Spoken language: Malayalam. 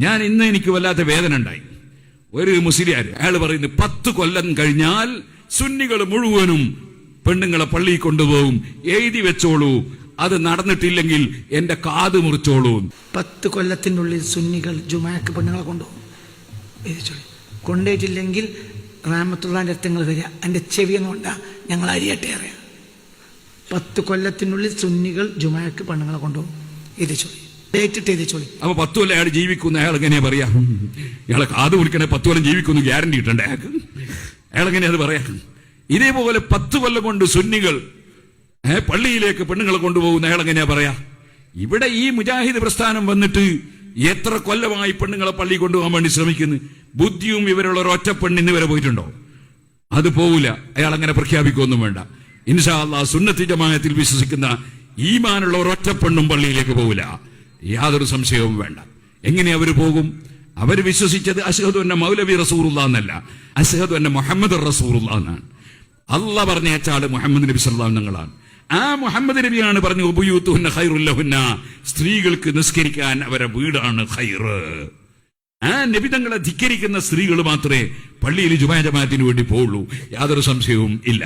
ഞാൻ ഇന്ന് എനിക്ക് വല്ലാത്ത വേദന ഉണ്ടായി. ഒരു മുസ്ലിയാർ അയാൾ പറയുന്നു 10 കൊല്ലം കഴിഞ്ഞാൽ സുന്നികൾ മുഴുവനും പെണ്ണുങ്ങളെ പള്ളിയിൽ കൊണ്ടുപോകും, എഴുതി വെച്ചോളൂ, അത് നടന്നിട്ടില്ലെങ്കിൽ എന്റെ കാത് മുറിച്ചോളൂ. 10 കൊല്ലത്തിനുള്ളിൽ സുന്നികൾ ജുമാക്ക് പെണ്ണുങ്ങളെ കൊണ്ടുപോകും, കൊണ്ടുപോയിട്ടില്ലെങ്കിൽ റഹ്മത്തുള്ളാഹിന്റെ രക്തങ്ങൾ വരിക, എന്റെ ചെവിയെന്നുകൊണ്ടാ ഞങ്ങൾ അരിയട്ടെ അറിയാം. 10 കൊല്ലത്തിനുള്ളിൽ സുന്നികൾ ജുമാക്ക് പെണ്ണുങ്ങളെ കൊണ്ടുപോകും, ഇത് ചൊല്ലി ഡേറ്റിട്ട് ഇത് ചൊല്ലി. അപ്പൊ 10 കൊല്ലം അയാൾ ജീവിക്കുന്ന അയാൾ എങ്ങനെയാ പറയാ? ഇയാളെ കാത് മുറിക്കണേ 10 കൊല്ലം ജീവിക്കുന്നു ഗ്യാരണ്ടി കിട്ടണ്ടേ അയാൾക്ക്? അയാൾ എങ്ങനെയാ അത് പറയാ? ഇതേപോലെ 10 കൊല്ലം കൊണ്ട് സുന്നികൾ പള്ളിയിലേക്ക് പെണ്ണുങ്ങളെ കൊണ്ടുപോകുന്ന അയാൾ എങ്ങനെയാ പറയാ? ഇവിടെ ഈ മുജാഹിദ് പ്രസ്ഥാനം വന്നിട്ട് എത്ര കൊല്ലമായി പെണ്ണുങ്ങളെ പള്ളി കൊണ്ടുപോകാൻ വേണ്ടി ശ്രമിക്കുന്നു. ബുദ്ധിയും ഇവരുള്ള ഒരൊറ്റ പെണ്ണിന് വരെ പോയിട്ടുണ്ടോ? അത് പോവില്ല. അയാൾ അങ്ങനെ പ്രഖ്യാപിക്കൊന്നും വേണ്ട. ഇൻഷാ അല്ലാഹ് സുന്നത്തി ജമാഅത്തിൽ വിശ്വസിക്കുന്ന ഈമാനുള്ള ഒരൊറ്റ പെണ്ണും പള്ളിയിലേക്ക് പോവില്ല, യാതൊരു സംശയവും വേണ്ട. എങ്ങനെ അവർ പോകും? അവർ വിശ്വസിച്ചത് അശ്ഹദു അന്ന മൗലവി റസൂലുള്ളാഹ് എന്നല്ല, അശ്ഹദു അന്ന മുഹമ്മദ് റസൂലുള്ളാഹ് എന്നാണ്. അല്ലാഹ് പറഞ്ഞേച്ചാള് മുഹമ്മദ് നബി സല്ലല്ലാഹു അലൈഹി വസല്ലം. ആ മുഹമ്മദ് നബിയാണ് പറഞ്ഞു ഉബയൂതുഹുന്ന ഖൈറുൽ ലഹുന്ന, സ്ത്രീകൾക്ക് നിസ്കരിക്കാൻ അവരെ വീടാണ് ഖൈർ. ആ നബി തങ്ങളെ ധിക്കരിക്കുന്ന സ്ത്രീകൾ മാത്രമേ പള്ളിയിൽ ജുമാ ജമാഅത്തിന് വേണ്ടി പോവുള്ളൂ, യാതൊരു സംശയവും ഇല്ല.